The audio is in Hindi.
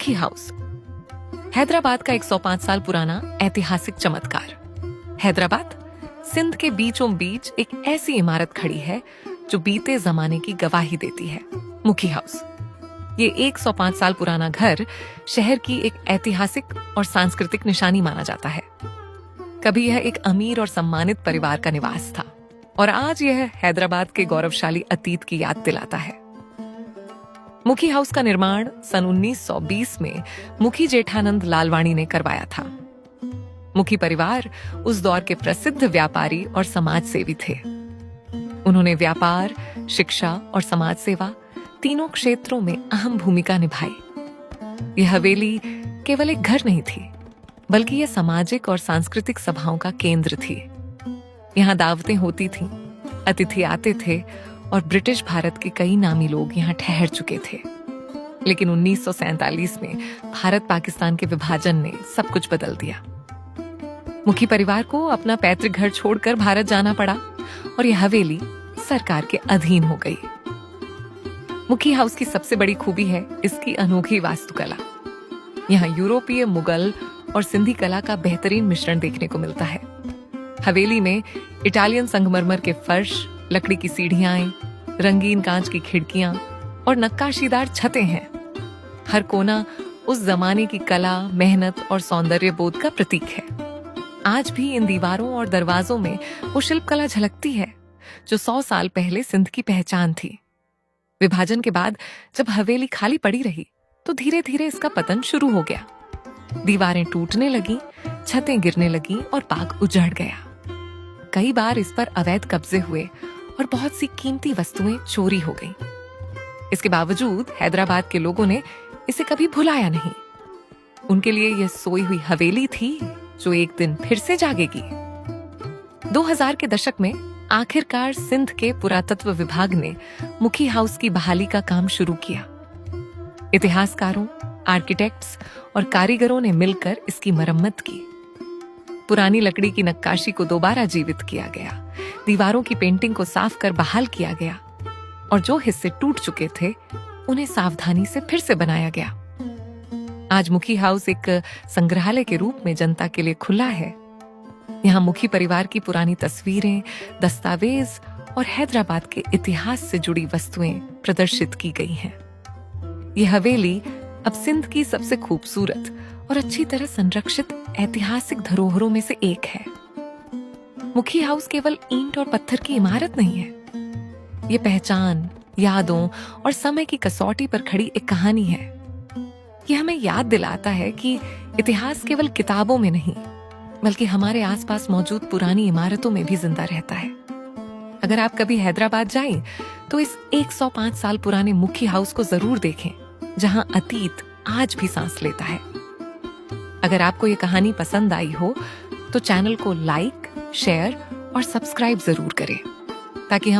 मुखी हाउस हैदराबाद का 105 साल पुराना ऐतिहासिक चमत्कार। हैदराबाद सिंध के बीचों बीच एक ऐसी इमारत खड़ी है जो बीते जमाने की गवाही देती है। मुखी हाउस ये 105 साल पुराना घर शहर की एक ऐतिहासिक और सांस्कृतिक निशानी माना जाता है। कभी यह एक अमीर और सम्मानित परिवार का निवास था और आज यह हैदराबाद के गौरवशाली अतीत की याद दिलाता है। मुखी हाउस का निर्माण सन 1920 में मुखी जेठानंद लालवाणी ने करवाया था। मुखी परिवार उस दौर के प्रसिद्ध व्यापारी और समाज सेवी थे। उन्होंने व्यापार, शिक्षा और समाज सेवा तीनों क्षेत्रों में अहम भूमिका निभाई। यह हवेली केवल एक घर नहीं थी, बल्कि यह सामाजिक और सांस्कृतिक सभाओं का केंद्र थी। यहाँ दावतें होती थीं, अतिथि आते थे और ब्रिटिश भारत के कई नामी लोग यहाँ ठहर चुके थे। लेकिन 1947 में भारत पाकिस्तान के विभाजन ने सब कुछ बदल दिया। मुखी परिवार को अपना पैतृक घर छोड़कर भारत जाना पड़ा और यह हवेली सरकार के अधीन हो गई। मुखी हाउस की सबसे बड़ी खूबी है इसकी अनोखी वास्तुकला। यहाँ यूरोपीय, मुगल और सिंधी कला का बेहतरीन मिश्रण देखने को मिलता है। हवेली में इटालियन संगमरमर के फर्श, लकड़ी की सीढ़ियां, रंगीन कांच की खिड़कियां और नक्काशीदार छतें हैं। हर कोना उस जमाने की कला, मेहनत और सौंदर्य बोध का प्रतीक है। आज भी इन दीवारों और दरवाजों में वो शिल्पकला झलकती है जो 100 साल पहले सिंध की पहचान थी। विभाजन के बाद जब हवेली खाली पड़ी रही तो धीरे धीरे इसका पतन शुरू हो गया। दीवारें टूटने लगी, छतें गिरने लगी और बाग उजड़ गया। कई बार इस पर अवैध कब्जे हुए और बहुत सी कीमती वस्तुएं चोरी हो गईं। इसके बावजूद हैदराबाद के लोगों ने इसे कभी भुलाया नहीं। उनके लिए यह सोई हुई हवेली थी जो एक दिन फिर से जागेगी। 2000 के दशक में आखिरकार सिंध के पुरातत्व विभाग ने मुखी हाउस की बहाली का काम शुरू किया। इतिहासकारों, आर्किटेक्ट्स और कारीगरों ने मिलकर इसकी मरम्मत की। पुरानी लकड़ी की नक्काशी को दोबारा जीवित किया गया, दीवारों की पेंटिंग को साफ कर बहाल किया गया और जो हिस्से टूट चुके थे उन्हें सावधानी से फिर से बनाया गया। आज मुखी हाउस एक संग्रहालय के रूप में जनता के लिए खुला है। यहाँ मुखी परिवार की पुरानी तस्वीरें, दस्तावेज और हैदराबाद के इतिहास से जुड़ी वस्तुएं प्रदर्शित की गई हैं। यह हवेली अब सिंध की सबसे खूबसूरत और अच्छी तरह संरक्षित ऐतिहासिक धरोहरों में से एक है। मुखी हाउस केवल ईंट और पत्थर की इमारत नहीं है। ये पहचान, यादों और समय की कसौटी पर खड़ी एक कहानी है। यह हमें याद दिलाता है कि इतिहास केवल किताबों में नहीं, बल्कि हमारे आसपास मौजूद पुरानी इमारतों में भी जिंदा रहता है। अगर आप कभी हैदराबाद जाएं, तो इस 105 साल पुराने मुखी हाउस को जरूर देखें, जहां अतीत आज भी सांस लेता है। अगर आपको ये कहानी पसंद आई हो तो चैनल को लाइक, शेयर और सब्सक्राइब जरूर करें ताकि हम